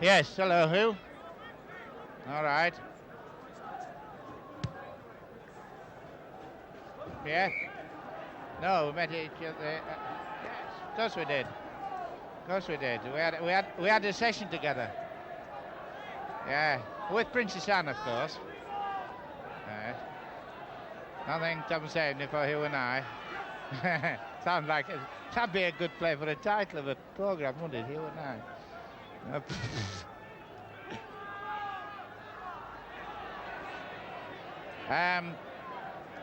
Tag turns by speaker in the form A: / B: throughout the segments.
A: Yes, hello, who? All right. Yeah? No, we met each other. Yes, of course we did. Of course we did. We had a session together. Yeah, with Princess Anne, of course. Yes. Nothing Tom saying for you and I. Sounds like that'd be a good play for a title of a program, wouldn't it? You and I.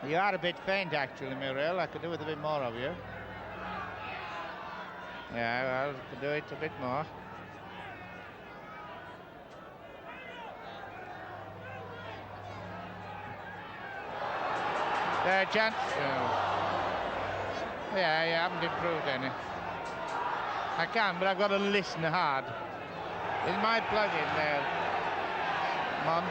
A: You are a bit faint, actually, Muriel. I could do with a bit more of you. Yeah, well, I could do it a bit more. Chance. Yeah, you haven't improved any. I can, but I've got to listen hard. Is my plug in there, Mont?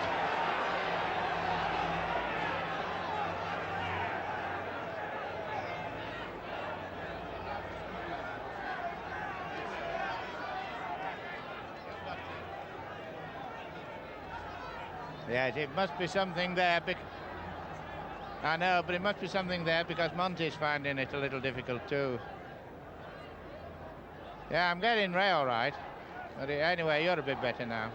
A: Yes, it must be something there. I know, but it must be something there because Monty's finding it a little difficult too. Yeah, I'm getting Ray all right. But anyway, you're a bit better now.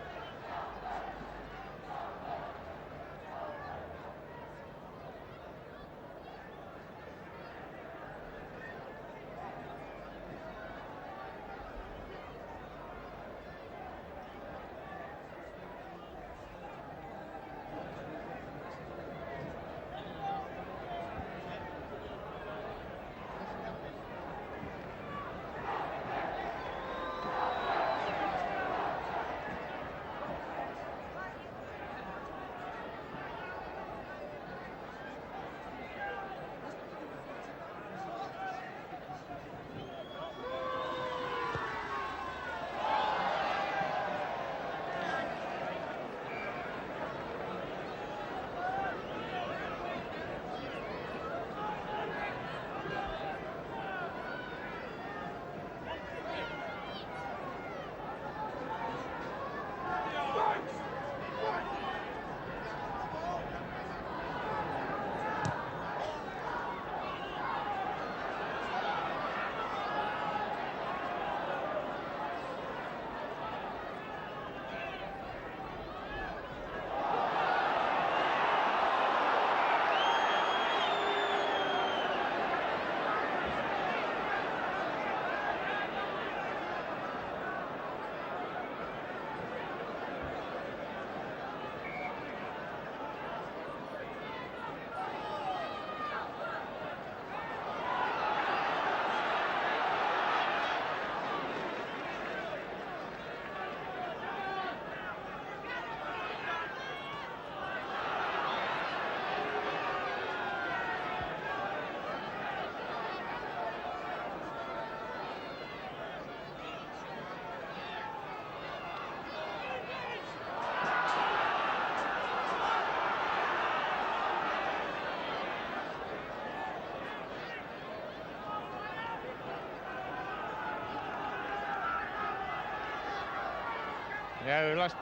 A: Yeah, we lost.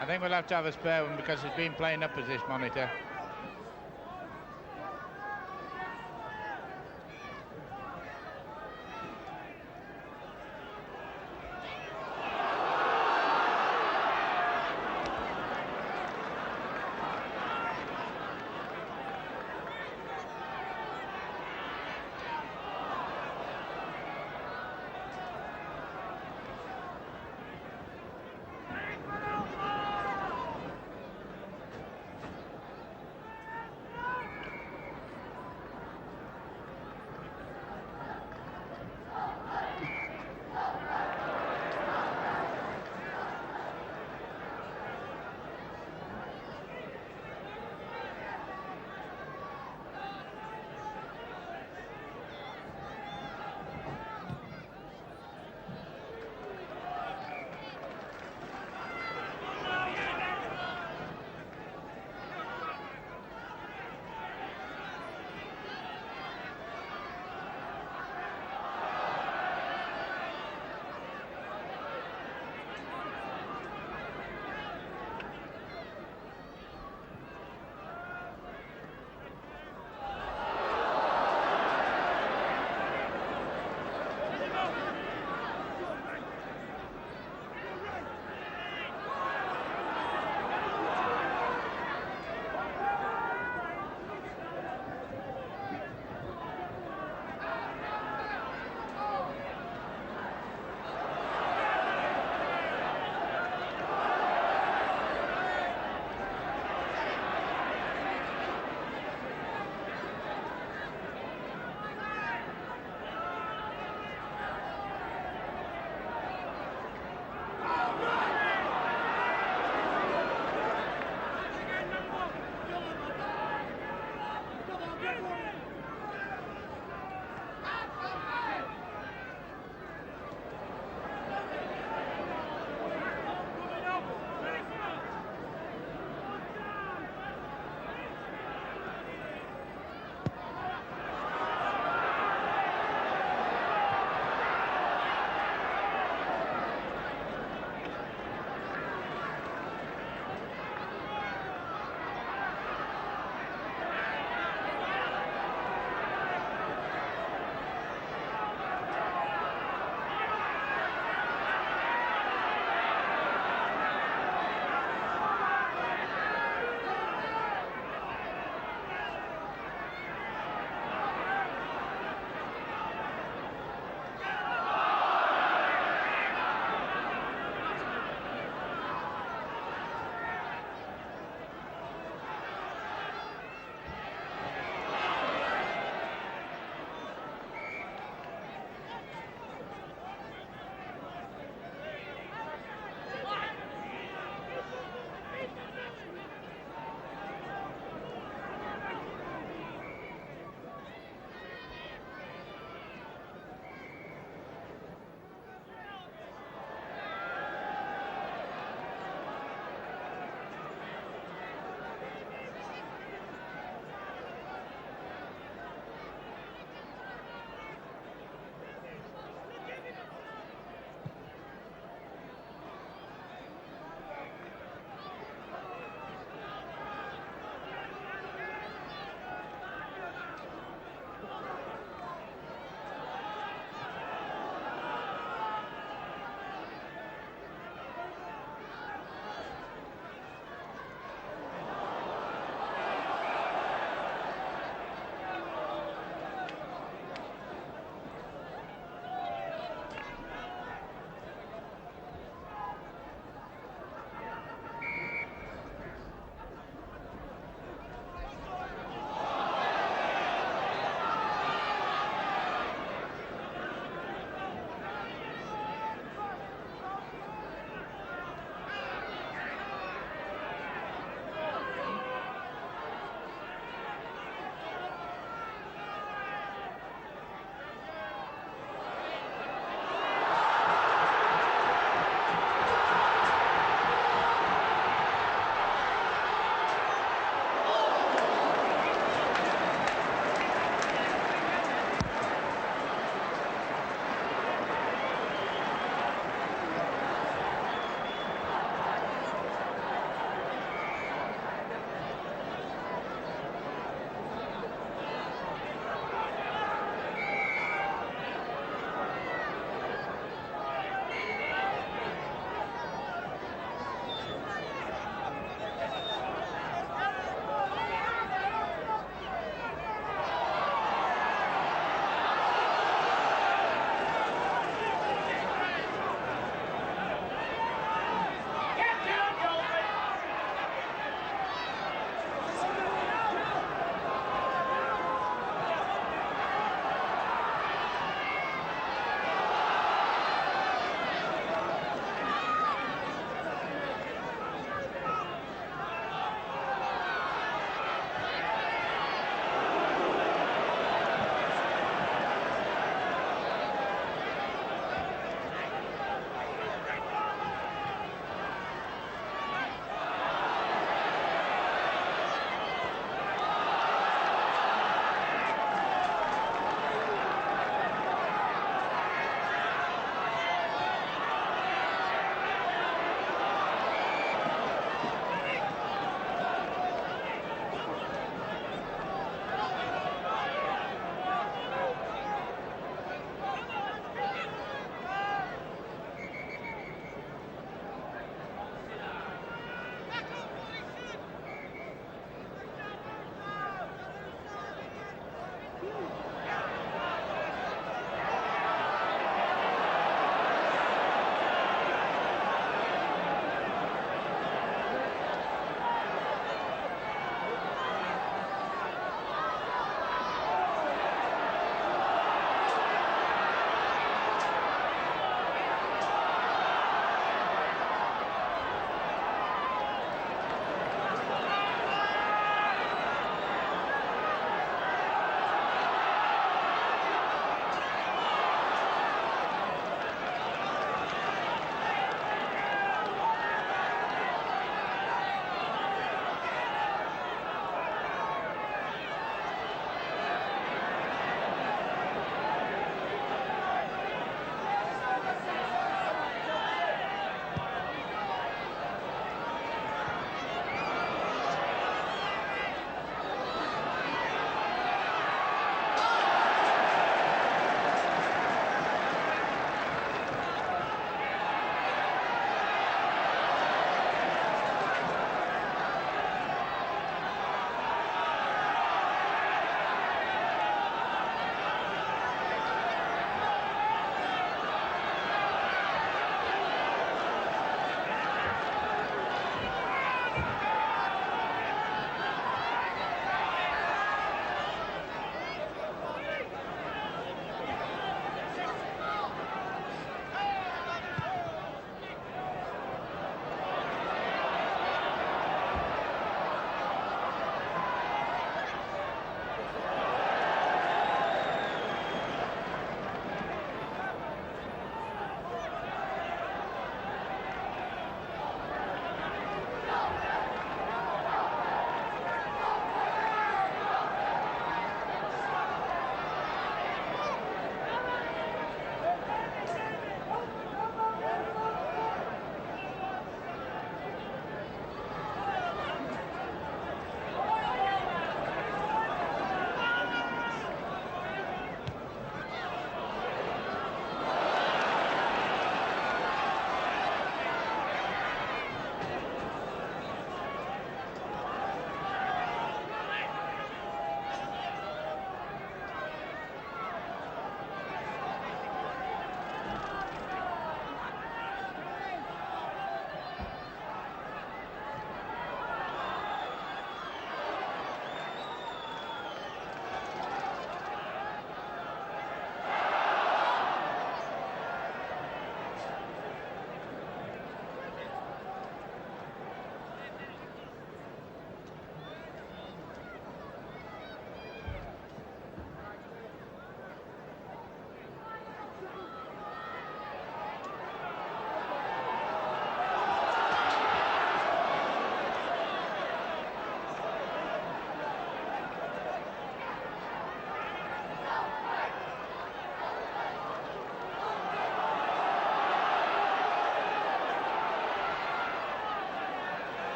A: I think we'll have to have a spare one because it's been playing up as this monitor.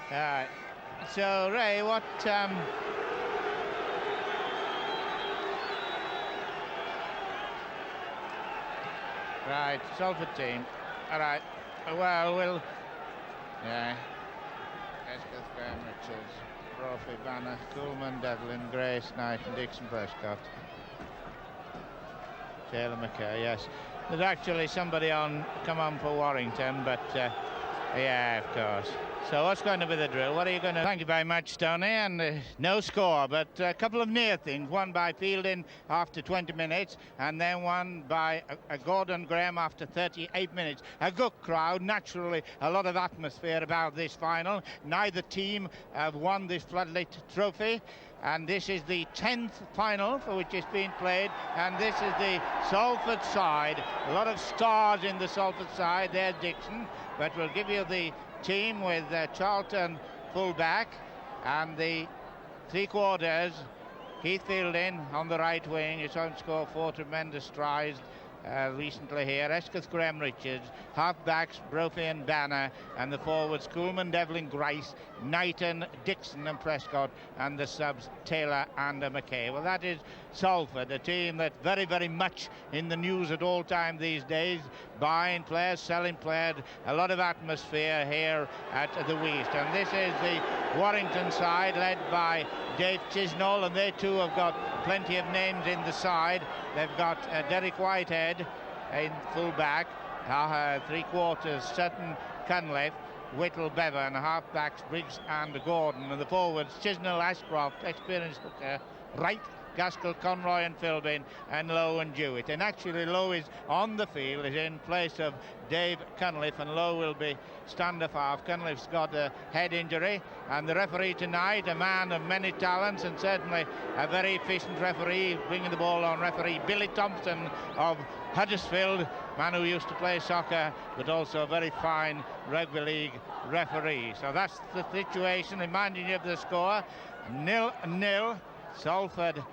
A: So Ray, what? Right, Salford team. All right. Well, we'll. Yeah. Escott, Graham, Richards, Brophy, Banner, Coolman, Devlin, Grace, Knight, and Dixon, Prescott. Taylor, McKay. Yes. There's actually somebody come on for Warrington, but yeah, of course. So what's going to be the drill? What are you going to... Thank you very much, Tony. And no score, but a couple of near things. One by Fielding after 20 minutes, and then one by Gordon Graham after 38 minutes. A good crowd, naturally a lot of atmosphere about this final. Neither team have won this Floodlit trophy. And this is the 10th final for which it's been played, and this is the Salford side. A lot of stars in the Salford side. There's Dixon, but we'll give you the team with Charlton full-back, and the three-quarters, Keith Fielding on the right wing. His own score 4 tremendous strides recently here. Escott, Graham, Richards, half-backs Brophy and Banner, and the forwards Coolman, Devlin, Grice, Knighton, Dixon and Prescott, and the subs Taylor and McKay. Well, that is Salford, a team that very, very much in the news at all time these days, buying players, selling players, a lot of atmosphere here at the West. And this is the Warrington side led by Dave Chisnall, and they too have got plenty of names in the side. They've got Derek Whitehead in full-back, three-quarters Sutton, Cunliffe, Whittle, Bevan, half-backs Briggs and Gordon, and the forwards Chisnall, Ashcroft, experienced hooker, Wright, Gaskell, Conroy and Philbin, and Lowe and Jewett. And actually Lowe is on the field, is in place of Dave Cunliffe, and Lowe will be stand-off half. Cunliffe's got a head injury, and the referee tonight, a man of many talents and certainly a very efficient referee, bringing the ball on, referee Billy Thompson of Huddersfield, man who used to play soccer but also a very fine rugby league referee. So that's the situation. Reminding you of the score, 0-0, Salford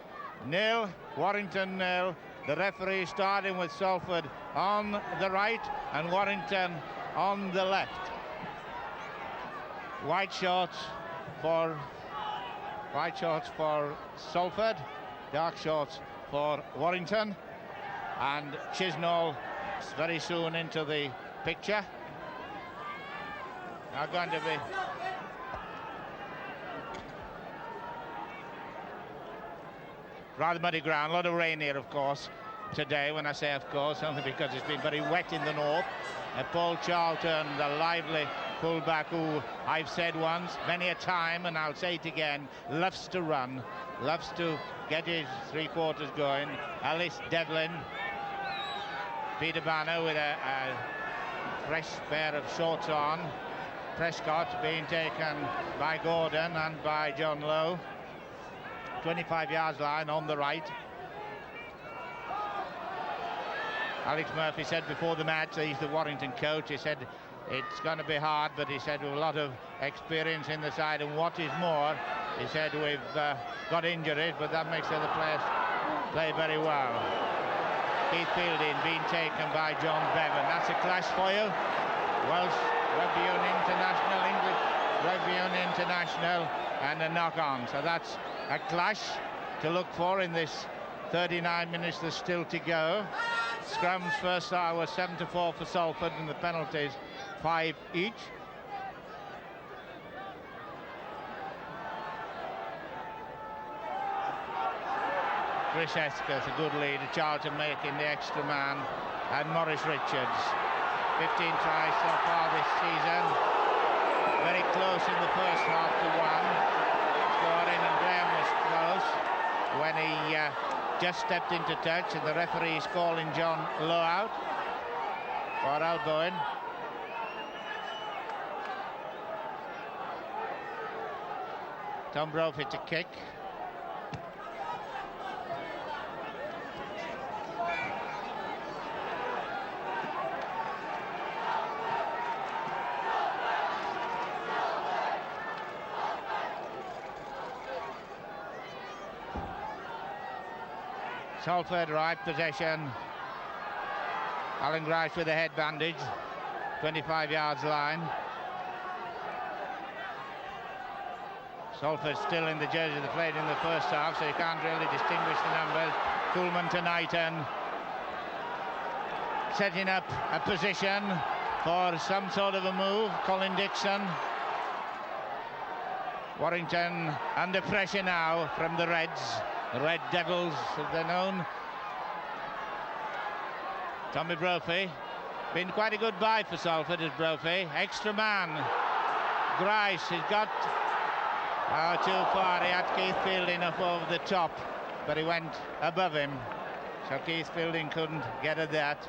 A: 0, Warrington 0. The referee starting with Salford on the right and Warrington on the left. White shorts for Salford, dark shorts for Warrington, and Chisnall very soon into the picture. Now going to be rather muddy ground, a lot of rain here, of course, today. When I say of course, only because it's been very wet in the north. Paul Charlton, the lively fullback who I've said once, many a time, and I'll say it again, loves to run, loves to get his three-quarters going. Alice Devlin, Peter Banner with a fresh pair of shorts on. Prescott being taken by Gordon and by John Lowe. 25 yards line on the right. Alex Murphy said before the match, he's the Warrington coach, he said it's going to be hard, but he said with a lot of experience in the side, and what is more, he said we've got injuries, but that makes the other players play very well. Keith Fielding being taken by John Bevan. That's a clash for you. Welsh Rugby Union International, English Rugby Union International, and a knock-on. So that's a clash to look for in this 39 minutes there's still to go. Scrums first hour was 7-4 for Salford, and the penalties 5 each. Chris Escott, a good lead, Charlton making the extra man, and Maurice Richards. 15 tries so far this season. Very close in the first half to 1. Scoring, and Graham was close when he just stepped into touch, and the referee is calling John Lowe out for elbowing. Tom Brophy to kick. Salford right possession. Alan Grice with a head bandage. 25 yards line. Salford still in the jersey they played in the first half, so you can't really distinguish the numbers. Coolman to Knighton, setting up a position for some sort of a move. Colin Dixon. Warrington under pressure now from the Reds, the Red Devils as they're known. Tommy Brophy, been quite a good buy for Salford as Brophy. Extra man, Grice has got too far. He had Keith Fielding up over the top, but he went above him, so Keith Fielding couldn't get at that.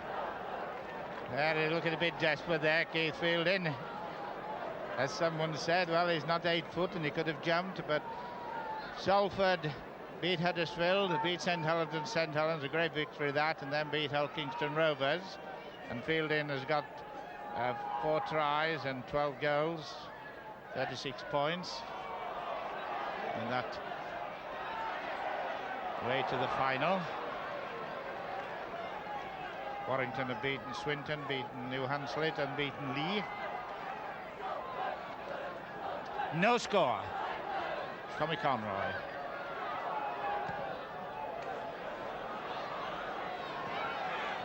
A: There, he's looking a bit desperate there, Keith Fielding. As someone said, well, he's not 8 foot and he could have jumped, but Salford beat Huddersfield, beat St Helens, and St Helens, a great victory that, and then beat Hull Kingston Rovers. And Fielding has got 4 tries and 12 goals, 36 points. And that way to the final. Warrington have beaten Swinton, beaten New Hunslet and beaten Lee. No score. Tommy Conroy.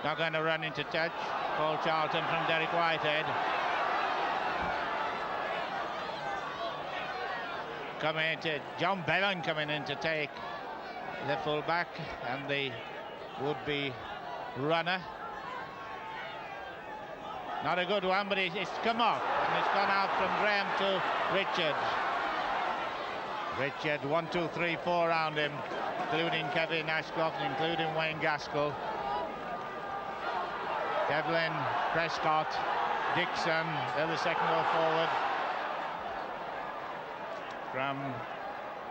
A: Not going to run into touch. Paul Charlton from Derek Whitehead. Coming into John Bellon coming in to take the full-back and the would-be runner. Not a good one, but it's come off and it's gone out from Graham to Richards. Richard 1, 2, 3, 4 round him, including Kevin Ashcroft, including Wayne Gaskell. Devlin, Prescott, Dixon, they're the second row forward. From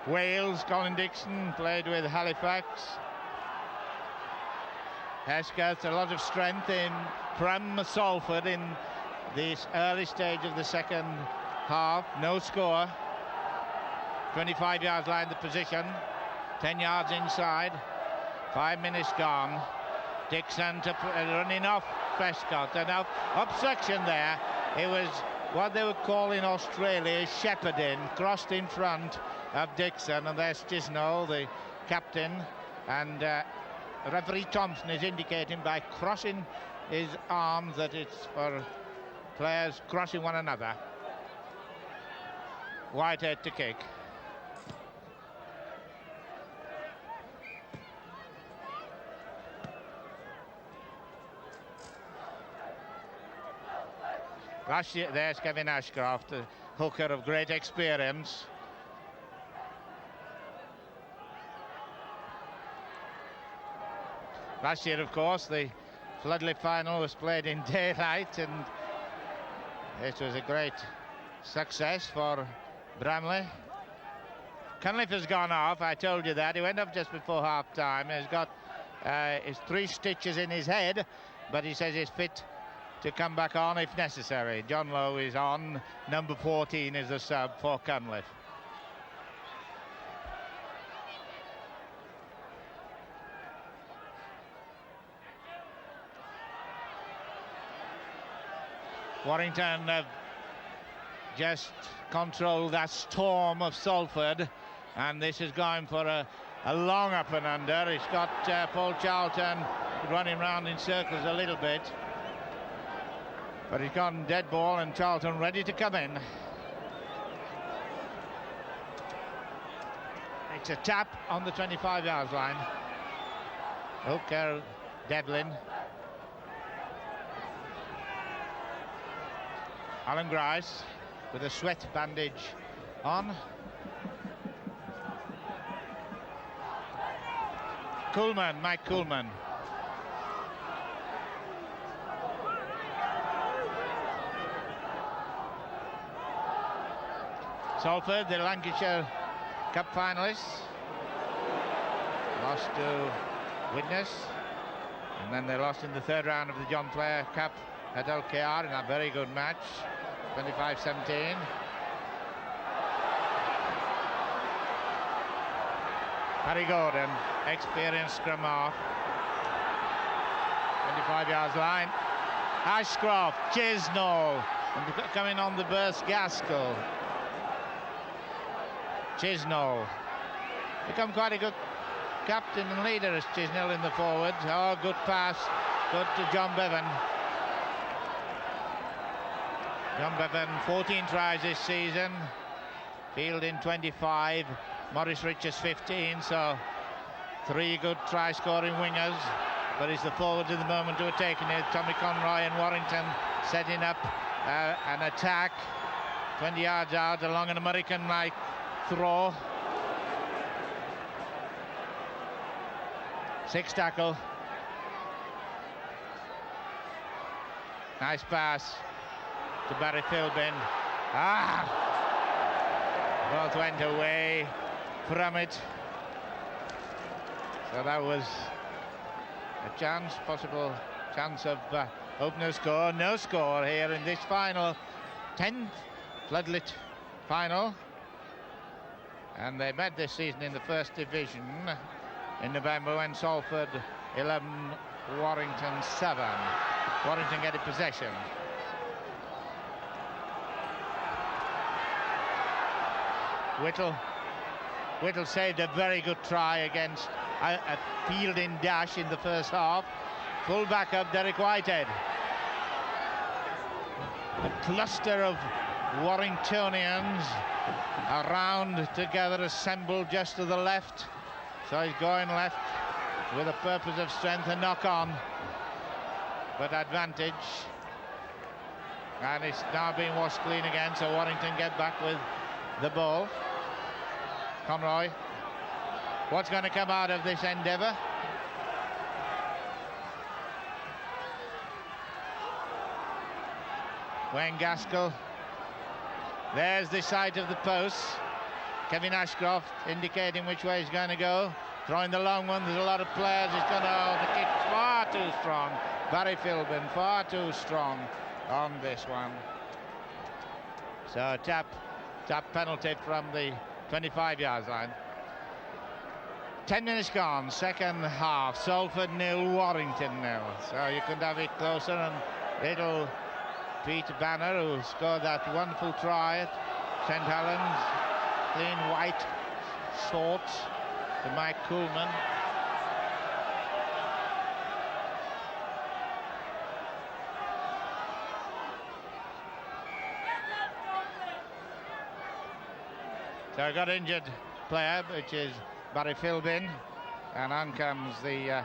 A: Wales, Colin Dixon played with Halifax. Hesketh, a lot of strength from Salford in this early stage of the second half. No score. 25 yards line the position. 10 yards inside. 5 minutes gone. Dixon running off Prescott. And obstruction there. It was what they would call in Australia shepherding. Crossed in front of Dixon, and there's Chisnall, the captain, and referee Thompson is indicating by crossing his arms that it's for players crossing one another. Whitehead to kick. Last year, there's Kevin Ashcroft, a hooker of great experience. Last year, of course, the Floodlit final was played in daylight, and it was a great success for Bramley. Cunliffe has gone off, I told you that. He went off just before half-time. He's got his 3 stitches in his head, but he says he's fit to come back on if necessary. John Lowe is on. Number 14 is the sub for Cunliffe. Warrington have just controlled that storm of Salford, and this is going for a long up and under. It's got Paul Charlton running round in circles a little bit, but he's gone dead ball and Charlton ready to come in. It's a tap on the 25 yards line. Hooker, Devlin. Alan Grice with a sweat bandage on. Coolman, Mike Coolman. Salford, the Lancashire Cup finalists, lost to Widnes, and then they lost in the 3rd round of the John Player Cup at LKR in a very good match, 25-17. Harry Gordon, experienced scrum half, 25 yards line. Ashcroft, Chisnall, and coming on the burst Gaskell. Chisnall. Become quite a good captain and leader as Chisnall in the forwards. Oh, good pass. Good to John Bevan. John Bevan, 14 tries this season. Fielding 25. Maurice Richards 15. So 3 good try-scoring wingers. But it's the forwards at the moment who are taking it. Tommy Conroy and Warrington setting up an attack. 20 yards out along an American-like throw. 6 tackle. Nice pass to Barry Philbin. Both went away from it. So that was a chance, possible chance of opener score. No score here in this final 10th Floodlit final. And they met this season in the first division in November when Salford 11, Warrington 7. Warrington getting possession. Whittle saved a very good try against a fielding dash in the first half. Full back up Derek Whitehead. A cluster of Warringtonians around together, assembled just to the left. So he's going left with a purpose of strength, a knock on, but advantage. And it's now being washed clean again, so Warrington get back with the ball. Conroy, what's going to come out of this endeavour? Wayne Gaskell. There's the side of the post. Kevin Ashcroft indicating which way he's going to go. Throwing the long one, there's a lot of players. He's going to, the kick's far too strong. Barry Philbin, far too strong on this one. So tap penalty from the 25-yard line. 10 minutes gone, second half. Salford 0, Warrington 0. So you couldn't have it closer, and little Peter Banner, who scored that wonderful try at St Helens. Clean white shorts to Mike Coolman. So I got injured player, which is Barry Philbin, and on comes the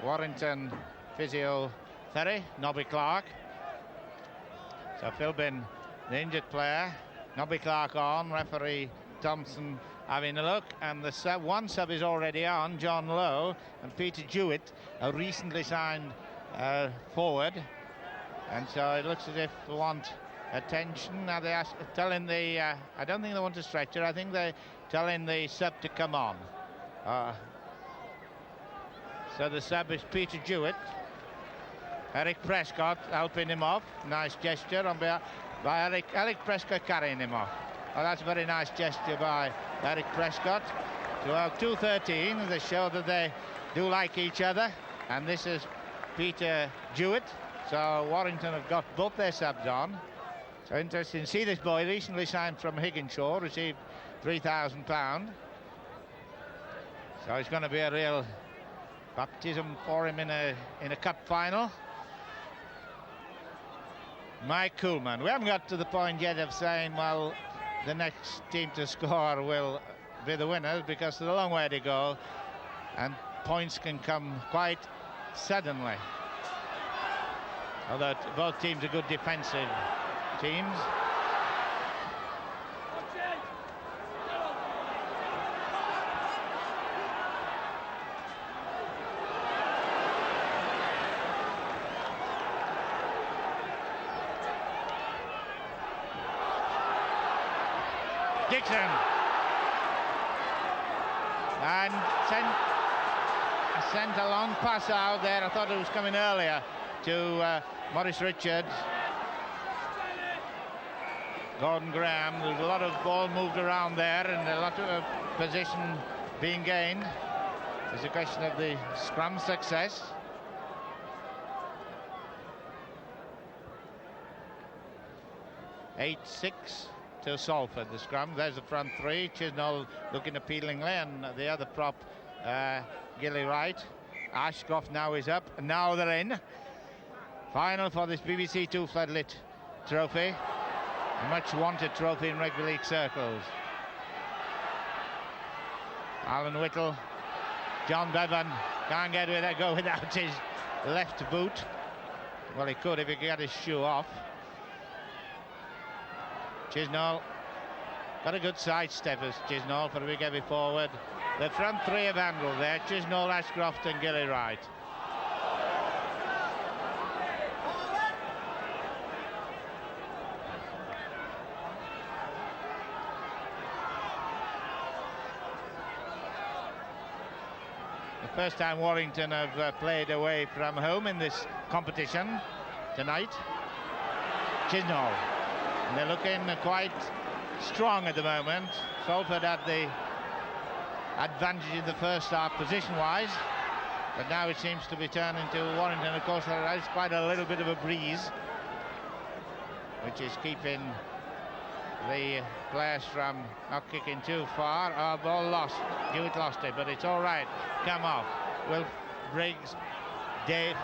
A: Warrington physiotherapy, Nobby Clark. So Philbin, the injured player, Nobby Clark on, referee Thompson having a look, and the one sub is already on, John Lowe, and Peter Jewett, a recently signed forward, and so it looks as if they want attention. Now they're telling the, I don't think they want a stretcher, I think they're telling the sub to come on. So the sub is Peter Jewett. Eric Prescott helping him off. Nice gesture on behalf by Eric Prescott carrying him off. Oh, that's a very nice gesture by Eric Prescott. So 2:13, they show that they do like each other. And this is Peter Jewett. So Warrington have got both their subs on. So interesting to see this boy, recently signed from Higginshaw, received £3,000. So it's going to be a real baptism for him in a cup final. Mike Coolman. We haven't got to the point yet of saying, well, the next team to score will be the winners, because there's a long way to go and points can come quite suddenly. Although both teams are good defensive teams. Dixon, and sent a long pass out there. I thought it was coming earlier to Maurice Richards. Gordon Graham. There's a lot of ball moved around there and a lot of position being gained. It's a question of the scrum success. (8-6) to Salford. The scrum, there's the front three. Chisnall looking appealingly, and the other prop, Gilly Wright. Ashcroft now is up, and now they're in. Final for this BBC Two Floodlit trophy. A much wanted trophy in rugby league circles. Alan Whittle, John Bevan can't go without his left boot. Well, he could if he could get his shoe off. Chisnall got a good sidestep as Chisnall for a big heavy forward. The front three have handled there: Chisnall, Ashcroft and Gilly Wright. The first time Warrington have played away from home in this competition tonight. Chisnall. And they're looking quite strong at the moment. Salford had the advantage in the first half position-wise, but now it seems to be turning to Warrington. Of course, there is quite a little bit of a breeze, which is keeping the players from not kicking too far. Oh, ball lost. Hewitt lost it, but it's all right. Come off. Will Briggs, Dave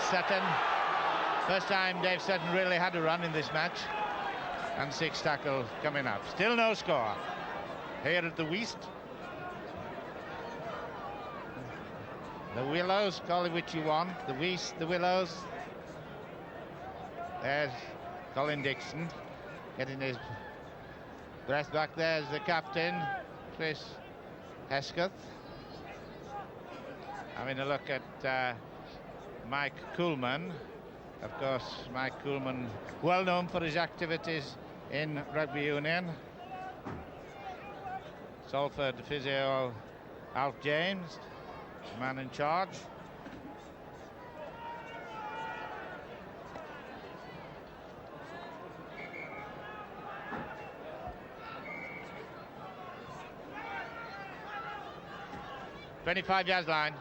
A: Sutton. First time Dave Sutton really had a run in this match. And 6 tackles coming up. Still no score here at the West. The Willows, call it which you want. The West, the Willows. There's Colin Dixon getting his breath back. There's the captain, Chris Hesketh. Having a look at Mike Coolman. Of course, Mike Coolman, well known for his activities in rugby union. Salford physio Alf James, man in charge. "25 yards line."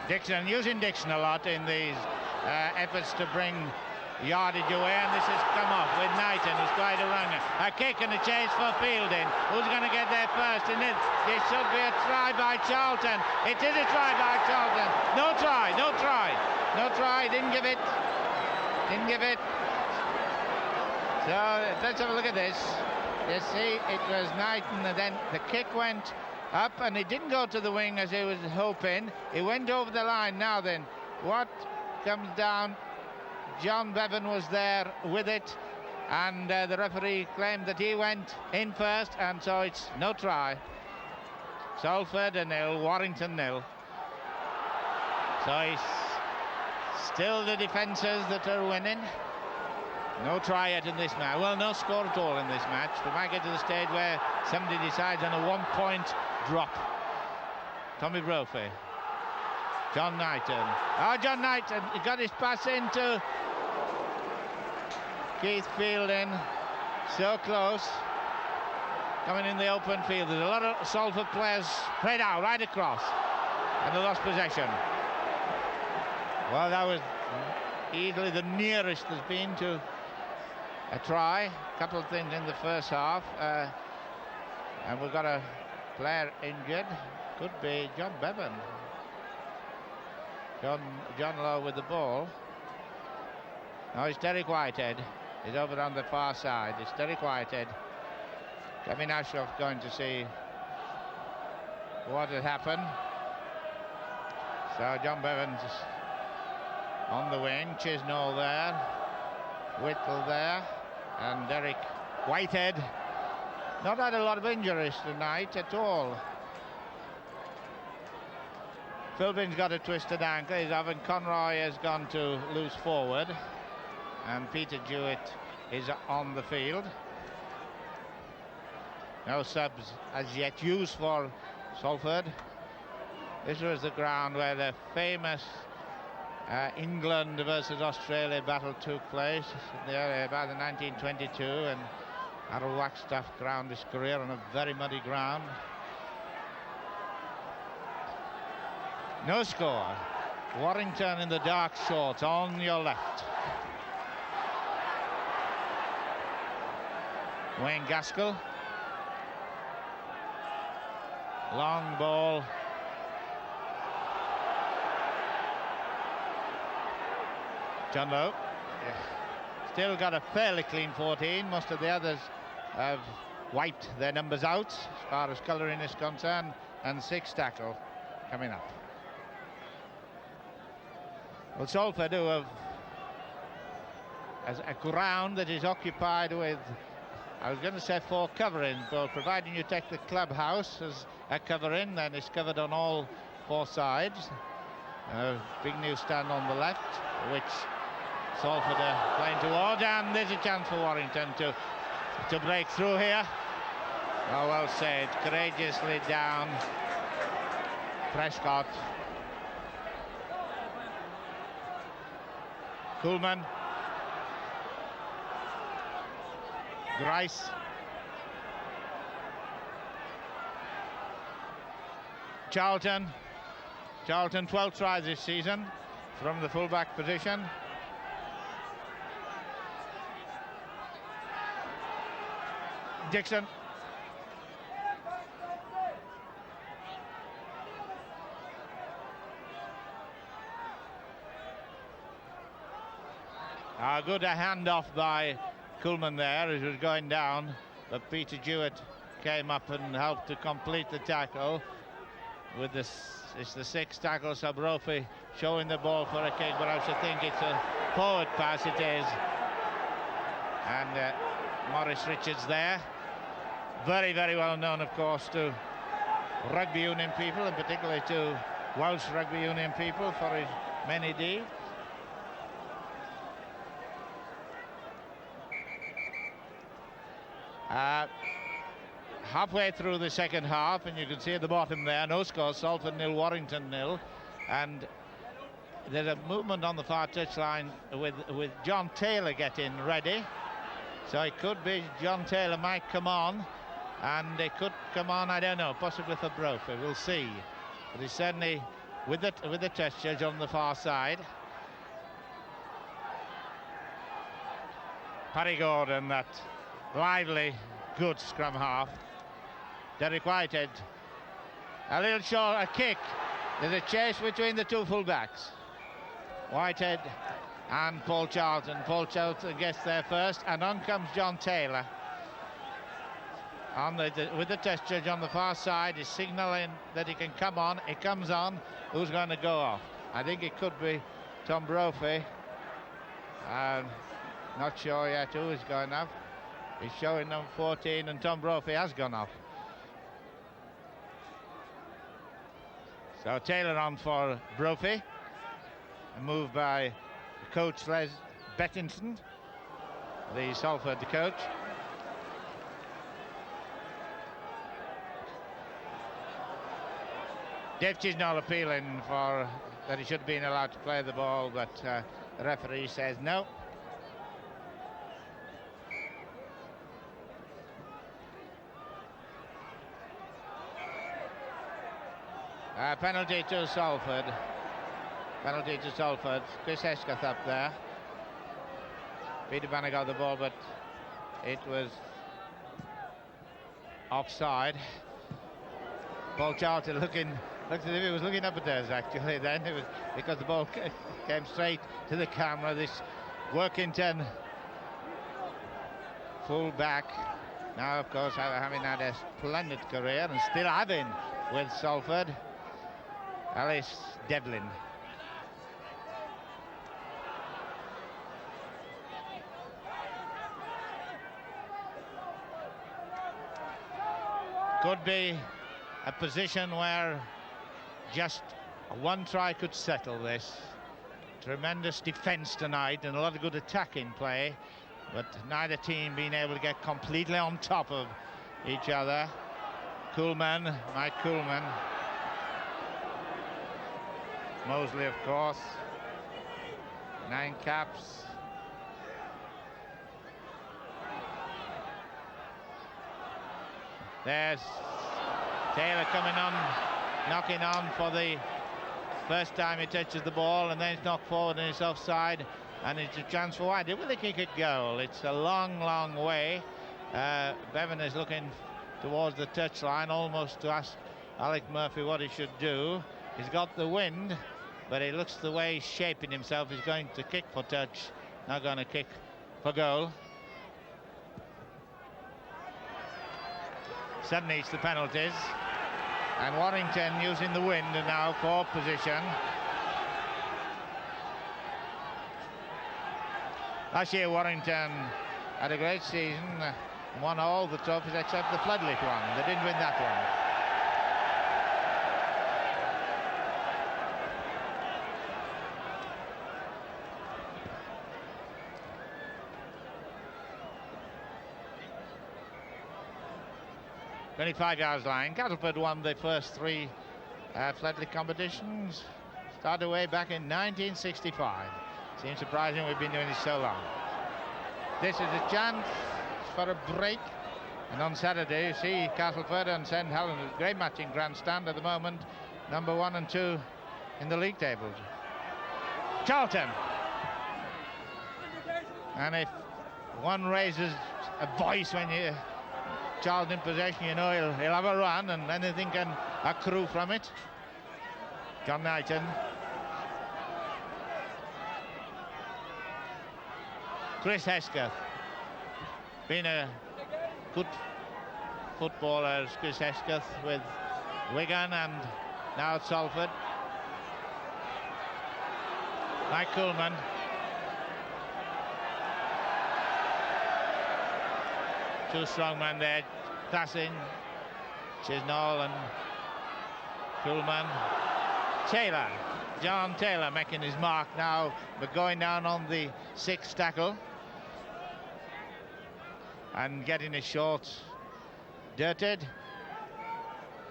A: Dixon, using Dixon a lot in these efforts to bring yardage away, and this has come off with Knighton, who's quite a runner. A kick and a chase for Fielding. Who's going to get there first? And it should be a try by Charlton. It is a try by Charlton. No try, no try, no try. Didn't give it. Didn't give it. So let's have a look at this. You see, it was Knighton, and then the kick went up, and it didn't go to the wing as he was hoping. It went over the line. Now then, what comes down? John Bevan was there with it, and the referee claimed that he went in first, and so it's no try. Salford 0, Warrington 0. So it's still the defences that are winning. No try yet in this match. Well, no score at all in this match. We might get to the stage where somebody decides on a 1-point drop. Tommy Brophy. John Knighton. Oh, John Knighton, he got his pass into Keith Fielding. So close. Coming in the open field. There's a lot of Salford players spread out right across. And they lost possession. Well, that was easily the nearest there's been to a try. A couple of things in the first half. And we've got a player injured. Could be John Bevan. John Lowe with the ball. Now it's Derek Whitehead. He's over on the far side. It's Derek Whitehead. Kevin Ashcroft going to see what had happened. So John Bevan's on the wing. Chisnall there. Whittle there. And Derek Whitehead. Not had a lot of injuries tonight at all. Philbin's got a twisted ankle. Evan Conroy has gone to loose forward. And Peter Jewett is on the field. No subs as yet used for Salford. This was the ground where the famous England versus Australia battle took place there about the 1922, and Harold Wagstaff ground his career on a very muddy ground. No score. Warrington in the dark shorts on your left. Wayne Gaskell. Long ball. John Lowe. Still got a fairly clean 14. Most of the others have wiped their numbers out as far as colouring is concerned, and 6 tackle coming up. Well, Salford, who have as a ground that is occupied with, I was going to say 4 covering, but providing you take the clubhouse as a covering, then it's covered on all 4 sides. Big new stand on the left, which Salford are playing toward, and there's a chance for Warrington to break through here. Oh, well said, courageously down. Prescott. Kuhlman. Grice. Charlton. Charlton 12 tries this season from the fullback position. Dixon. A good handoff by Kuhlman there as he was going down, but Peter Jewett came up and helped to complete the tackle. With this, it's the 6th tackle, so Brophy showing the ball for a kick, but I should think it's a forward pass, it is. And Maurice Richards there. Very, very well known, of course, to rugby union people, and particularly to Welsh rugby union people for his many deeds. Halfway through the second half, and you can see at the bottom there, no score, Salford 0, Warrington 0, and there's a movement on the far touchline with John Taylor getting ready. So it could be John Taylor might come on, and it could come on, I don't know, possibly for Brophy, we'll see. But he's certainly with the test judge on the far side. Paddy Gordon, that lively, good scrum half. Derek Whitehead, a little short, a kick. There's a chase between the 2 fullbacks. Whitehead and Paul Charlton. Paul Charlton gets there first, and on comes John Taylor. With the test judge on the far side, he's signalling that he can come on. He comes on. Who's going to go off? I think it could be Tom Brophy. Not sure yet who is going off. He's showing number 14, and Tom Brophy has gone off. So Taylor on for Brophy. A move by coach Les Bettinson, the Salford coach. Dave Chisnall appealing for that he should have been allowed to play the ball, but the referee says no. Penalty to Salford. Penalty to Salford. Chris Hesketh up there. Peter Banner got the ball, but it was offside. Paul Charlton looked as if he was looking up at us actually then. It was because the ball came straight to the camera. This Workington full back, now of course having had a splendid career and still having with Salford, Alice Devlin. Could be a position where just one try could settle this. Tremendous defence tonight and a lot of good attacking play, but neither team being able to get completely on top of each other. Kuhlman, Mike Kuhlman. Mosley, of course. 9 caps. There's Taylor coming on, knocking on for the first time he touches the ball, and then it's knocked forward and it's offside, and it's a chance for wide. Will they kick a goal? It's a long, long way. Bevan is looking towards the touchline, almost to ask Alec Murphy what he should do. He's got the wind, but it looks the way he's shaping himself. He's going to kick for touch, not going to kick for goal. Suddenly it's the penalties, and Warrington using the wind now for position. Last year Warrington had a great season, won all the trophies except the Floodlit one. They didn't win that one. ...25 yards line. Castleford won the first 3 Floodlit competitions. Started way back in 1965. Seems surprising we've been doing this so long. This is a chance for a break. And on Saturday, you see Castleford and St Helens, great match in grandstand at the moment. Number 1 and 2 in the league tables. Charlton. And if one raises a voice when you Charlton in possession, you know he'll have a run and anything can accrue from it. John Knighton. Chris Hesketh. Been a good footballer, Chris Hesketh, with Wigan and now at Salford. Mike Coolman. Two strong men there, passing. Chisnall and Coolman. Taylor, John Taylor making his mark now, but going down on the 6th tackle. And getting his shorts dirted.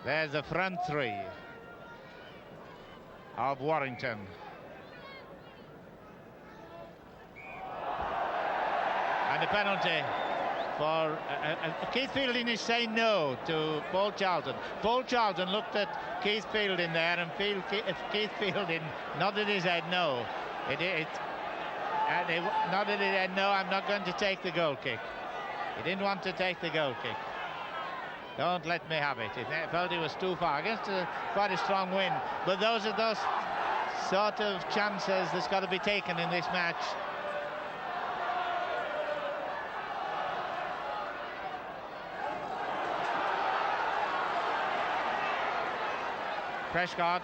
A: There's the front 3 of Warrington. And the penalty for Keith Fielding is saying no to Paul Charlton. Paul Charlton looked at Keith Fielding there, and Keith Fielding nodded his head no. He nodded his head no, I'm not going to take the goal kick. He didn't want to take the goal kick. Don't let me have it. He felt it was too far against quite a strong wind. But those are those sort of chances that's got to be taken in this match. Prescott,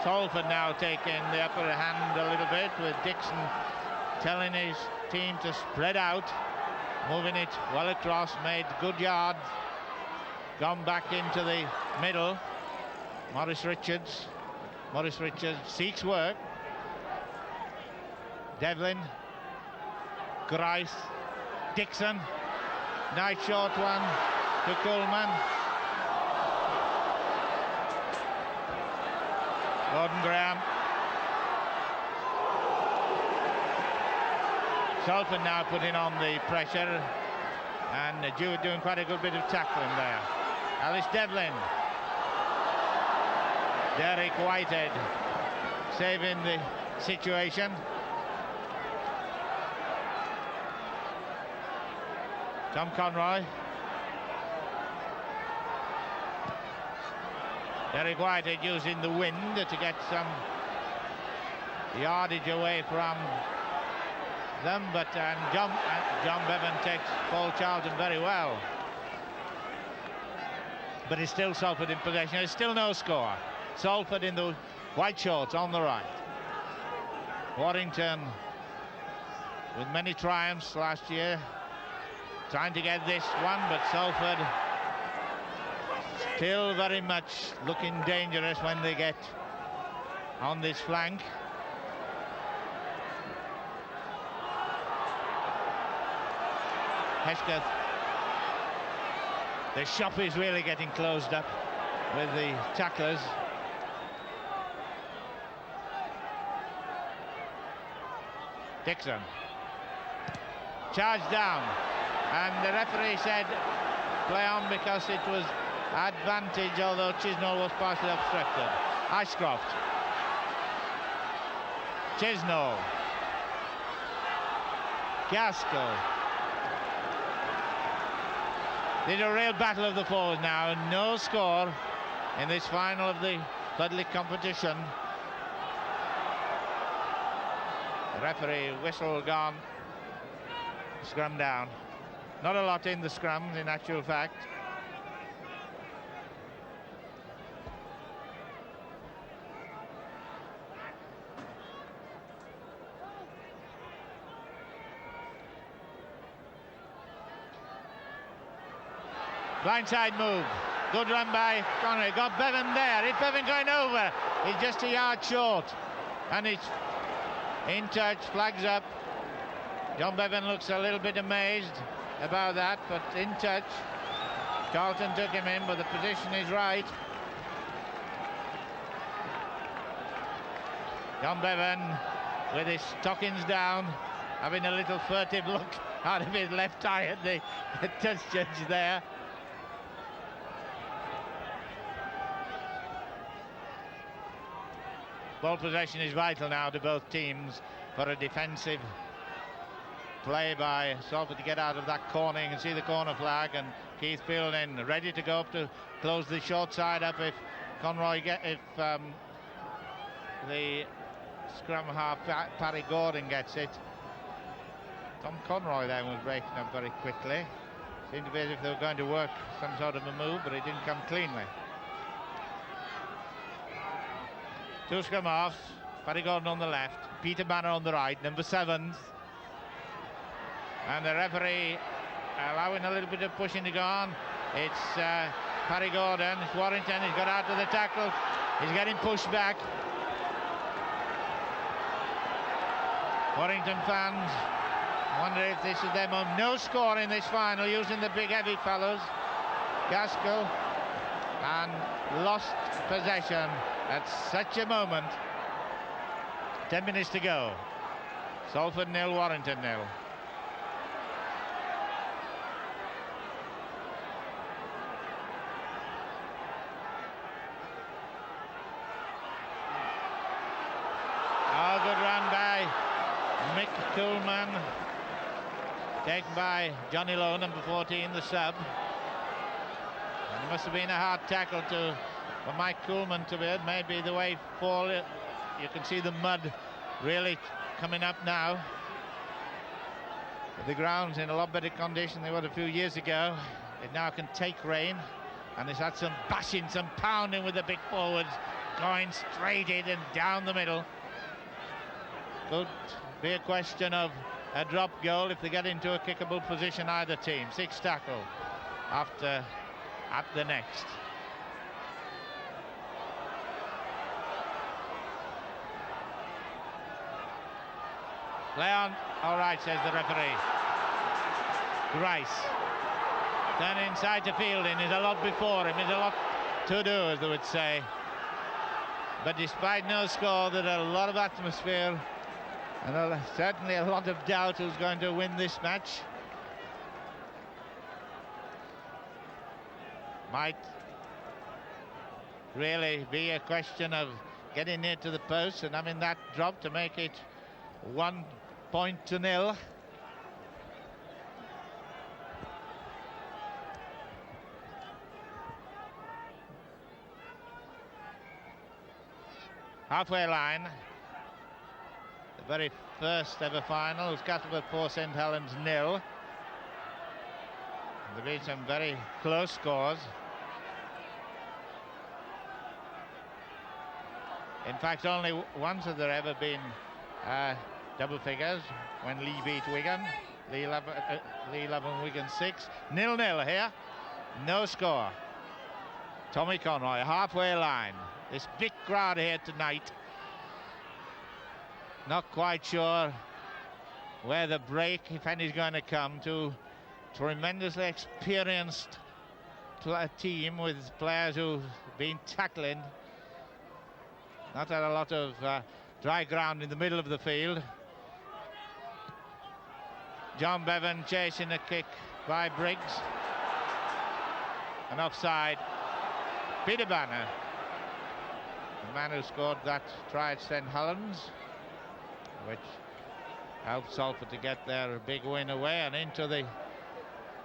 A: Salford now taking the upper hand a little bit, with Dixon telling his team to spread out, moving it well across, made good yard, gone back into the middle. Maurice Richards seeks work. Devlin, Grice, Dixon, nice short one to Coleman. Gordon Graham. Salford now putting on the pressure, and Jewett doing quite a good bit of tackling there. Alice Devlin. Derek Whitehead saving the situation. Tom Conroy. Derek Whitehead using the wind to get some yardage away from them, but John Bevan takes Paul Charlton very well. But it's still Salford in possession. It's still no score. Salford in the white shorts on the right. Warrington with many triumphs last year, trying to get this one, but Salford still very much looking dangerous when they get on this flank. Hesketh. The shop is really getting closed up with the tacklers. Dixon. Charged down. And the referee said play on because it was advantage, although Chisnall was partially obstructed. Ashcroft. Chisnall. Gaskell. There's a real battle of the forwards now, and no score in this final of the Floodlit competition. The referee whistle gone. Scrum down. Not a lot in the scrums, in actual fact. Blindside move. Good run by Connery. Got Bevan there. Is Bevan going over? He's just a yard short. And it's in touch. Flags up. John Bevan looks a little bit amazed about that, but in touch. Carlton took him in, but the position is right. John Bevan with his stockings down, having a little furtive look out of his left eye at the touch judge there. Ball possession is vital now to both teams for a defensive play by Salford to get out of that corner. You can see the corner flag, and Keith Fielding ready to go up to close the short side up if the scrum half Paddy Gordon gets it. Tom Conroy then was breaking up very quickly. Seemed to be as if they were going to work some sort of a move, but it didn't come cleanly. Two scrum halves, Paddy Gordon on the left, Peter Banner on the right, number 7. And the referee allowing a little bit of pushing to go on. It's Paddy Gordon, it's Warrington, he's got out of the tackle, he's getting pushed back. Warrington fans wonder if this is their moment. No score in this final, using the big heavy fellows. Gaskell, and lost possession at such a moment. 10 minutes to go. Salford 0, Warrington 0. Oh, good run by Mick Coolman. Taken by Johnny Lowe, number 14, the sub. And it must have been a hard tackle for Mike Coolman to be. Maybe the way forward, you can see the mud really coming up now. The ground's in a lot better condition than it was a few years ago. It now can take rain, and it's had some bashing, some pounding with the big forwards, going straight in and down the middle. Could be a question of a drop goal if they get into a kickable position, either team. 6 tackle after at the next. Play on. All right, says the referee. Grice. Turn inside to Fielding. There's a lot before him. There's a lot to do, as they would say. But despite no score, there's a lot of atmosphere and certainly a lot of doubt who's going to win this match. Might really be a question of getting near to the post and having that drop to make it 1-0. Halfway line, the very first ever final was Castleford 4, St Helens 0. There have been some very close scores. In fact, only once have there ever been double figures, when Lee beat Wigan, Lee 11, Wigan 6. 0-0 here, no score. Tommy Conroy, halfway line. This big crowd here tonight. Not quite sure where the break, if any, is going to come. To tremendously experienced team with players who've been tackling. Not had a lot of dry ground in the middle of the field. John Bevan chasing a kick by Briggs. And offside, Peter Banner, the man who scored that try at St Helens, which helped Salford to get their big win away and into the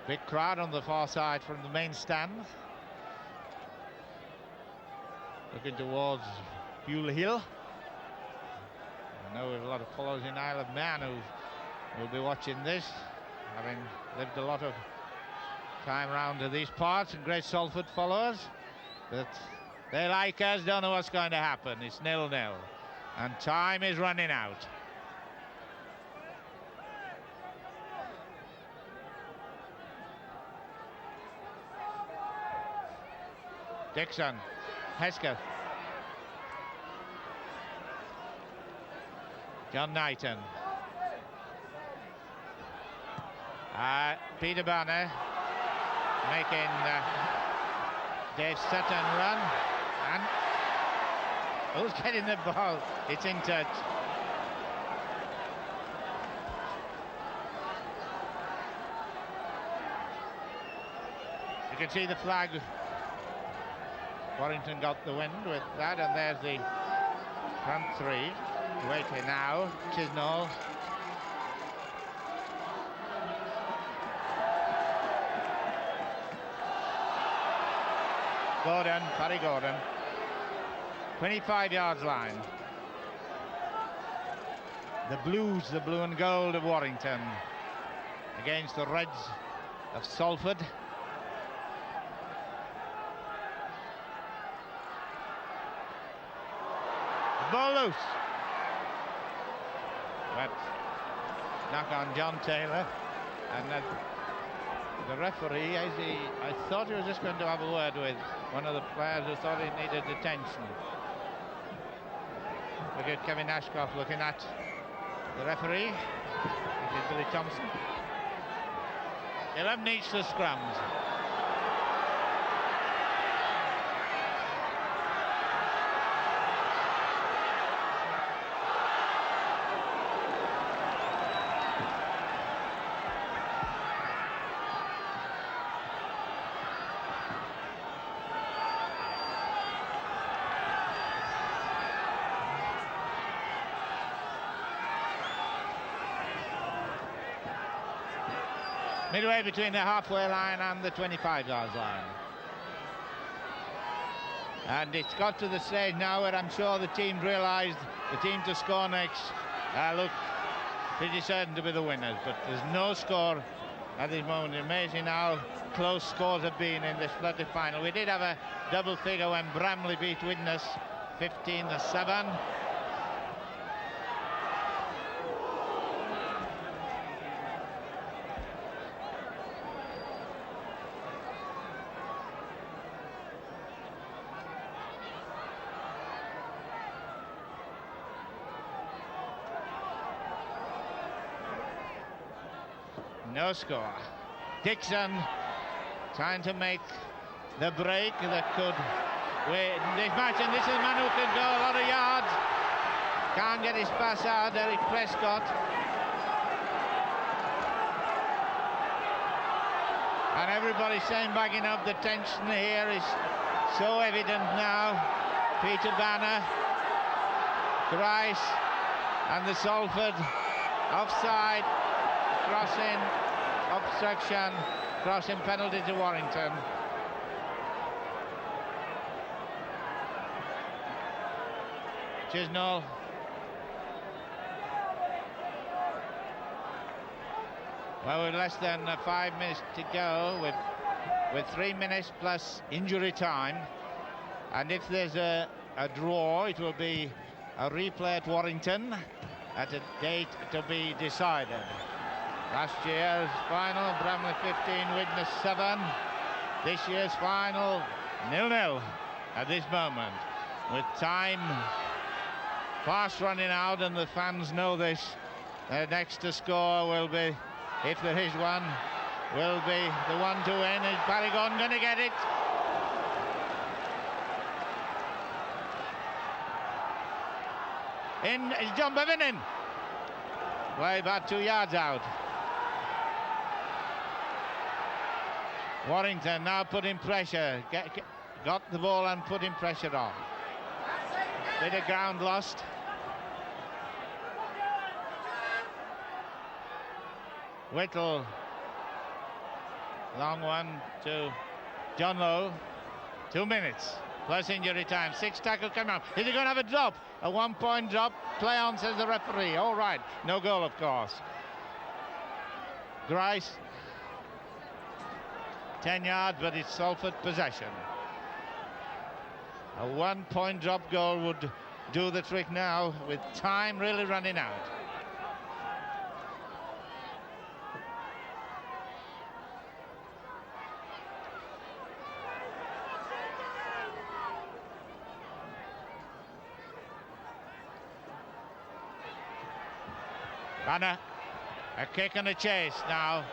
A: big crowd on the far side from the main stand. Looking towards Buell Hill. I know we have a lot of followers in Isle of Man who will be watching this, having lived a lot of time round to these parts, and great Salford followers. But they, like us, don't know what's going to happen. It's 0-0 and time is running out. Dixon, Hesketh, John Knighton, Peter Banner making Dave Sutton run, and who's getting the ball? It's in touch. You can see the flag. Warrington got the wind with that, and there's the front three. Waiting now, Chisnall. Gordon, Paddy Gordon. 25 yards line. The Blues, the blue and gold of Warrington, against the Reds of Salford. Ball loose. But knock on John Taylor, and the referee, I thought he was just going to have a word with one of the players who thought he needed attention. Look at Kevin Ashcroft looking at the referee, which is Billy Thompson. 11 each for scrums. Midway between the halfway line and the 25 yards line. And it's got to the stage now where I'm sure the team realised the team to score next look pretty certain to be the winners, but there's no score at this moment. Amazing how close scores have been in this Floodlit final. We did have a double figure when Bramley beat Widnes 15-7. No score. Dixon trying to make the break that could win this match, and this is a man who can go a lot of yards. Can't get his pass out, Eric Prescott. And everybody's saying bagging up. The tension here is so evident now. Peter Banner, Grice, and the Salford offside. Crossing, obstruction, crossing penalty to Warrington. Chisnall. Well, with less than 5 minutes to go, with 3 minutes plus injury time, and if there's a draw, it will be a replay at Warrington at a date to be decided. Last year's final, Bramley 15, Widnes 7. This year's final, 0-0 at this moment. With time fast running out, and the fans know this. The next to score will be, if there is one, will be the one to win. Is Paragon going to get it? In, is John Bevan in? Way about 2 yards out. Warrington now putting pressure, got the ball and putting pressure on. Bit of ground lost. Whittle, long one to John Lowe. 2 minutes plus injury time. 6 tackle coming up. Is he going to have a drop? A 1-point drop. Play on, says the referee. All right, no goal, of course. Grice, 10 yards, but it's Salford possession. A 1-point drop goal would do the trick now, with time really running out. Banner, a kick and a chase now.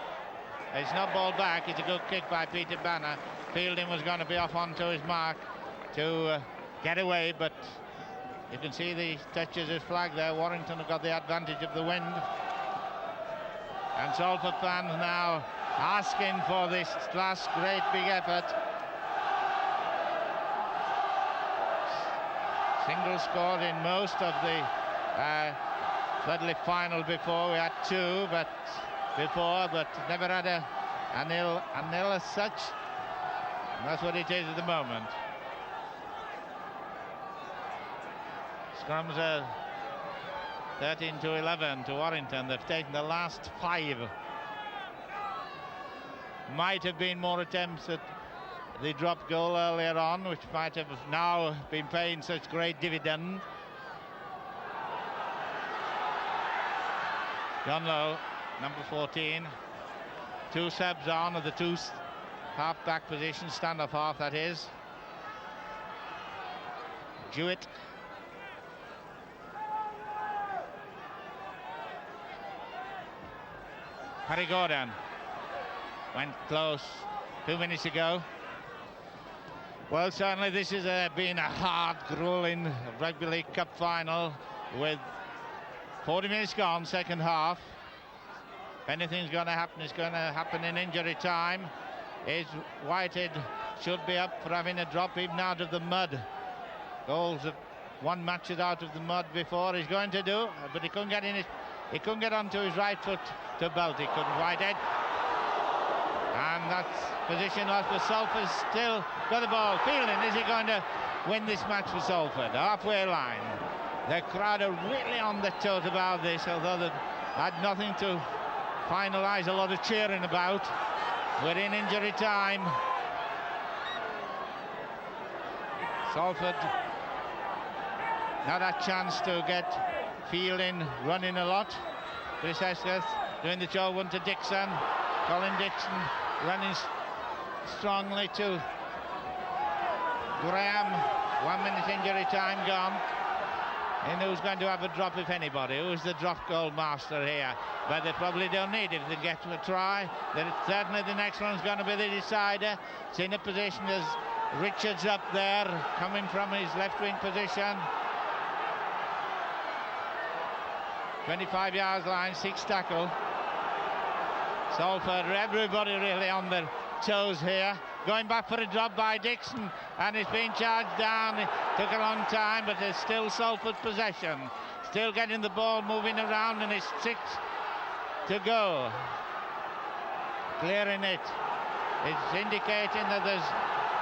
A: It's not ball back, it's a good kick by Peter Banner. Fielding was going to be off onto his mark to get away, but you can see the touches his flag there. Warrington have got the advantage of the wind. And Salford fans now asking for this last great big effort. Single scored in most of the Floodlit final before. We had 2 but never had a nil as such. And that's what it is at the moment. Scrums are 13-11 to Warrington. They've taken the last 5. Might have been more attempts at the drop goal earlier on, which might have now been paying such great dividend. John Lowe, number 14. 2 subs on of the 2 half-back positions, stand-off half that is. Jewett. Harry Gordon went close 2 minutes ago. Well, certainly this has been a hard, grueling Rugby League Cup final with 40 minutes gone, second half. If anything's going to happen, it's going to happen in injury time. Whitehead should be up for having a drop even out of the mud. Goals have won matches out of the mud before. He's going to do, but he couldn't get in he couldn't get onto his right foot to belt. He couldn't. Whitehead. And that's position lost, but Salford still got the ball. Fielding, is he going to win this match for Salford? Halfway line. The crowd are really on the toes about this, although they've had nothing to finalise a lot of cheering about. We're in injury time. Salford now that chance to get Fielding running a lot. Chris Esworth doing the job, one to Dixon. Colin Dixon running strongly to Graham. 1 minute injury time gone. And who's going to have a drop, if anybody? Who's the drop goal master here? But they probably don't need it if they get to a try. Then certainly the next one's going to be the decider. It's in a position as Richards up there, coming from his left wing position. 25 yards line, 6 tackle. Salford, everybody really on their toes here. Going back for a drop by Dixon, and it's been charged down. It took a long time, but it's still Salford possession. Still getting the ball moving around, and it's 6 to go. Clearing it. It's indicating that there's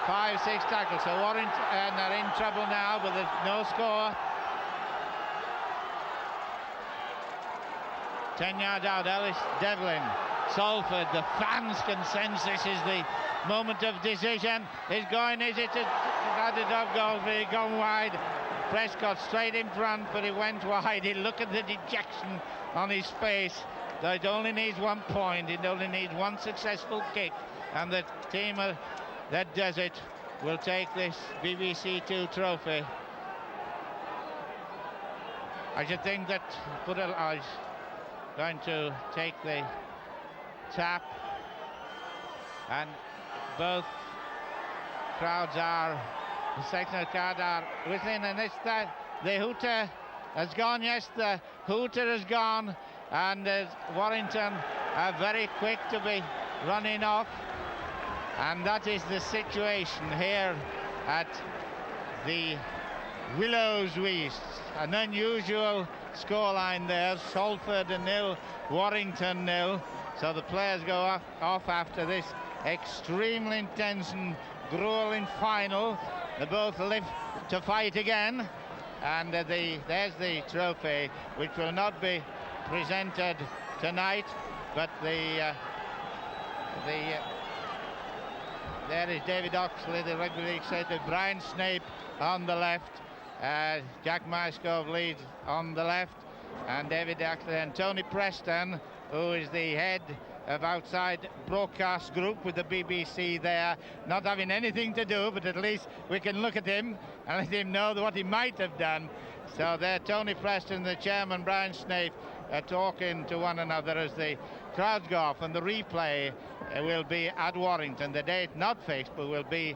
A: 5-6 tackles. So Warrington are in trouble now, but there's no score. 10 yards out, Ellis Devlin. Salford, the fans can sense this is the moment of decision. Is going, is it a dog goal? But he gone wide. Prescott straight in front, but he went wide. He look at the dejection on his face. So it only needs 1 point. It only needs 1 successful kick, and the team that does it will take this BBC 2 trophy. I should think that Pudal is going to take the tap, and both crowds are, the sectional crowd are whistling, and it's the hooter has gone. Yes, the hooter has gone, and Warrington are very quick to be running off. And that is the situation here at the Willows West. An unusual scoreline there. Salford 0, Warrington 0. So the players go off after this extremely intense and grueling final. They both live to fight again. And there's the trophy, which will not be presented tonight, but there is David Oxley, the rugby league setter, Brian Snape on the left, Jack Myscove leads on the left, and David Oxley and Tony Preston, who is the head of outside broadcast group with the BBC there, not having anything to do, but at least we can look at him and let him know what he might have done. So there, Tony Preston, the chairman, Brian Snape, are talking to one another as the crowds go off, and the replay will be at Warrington. The date not fixed, but will be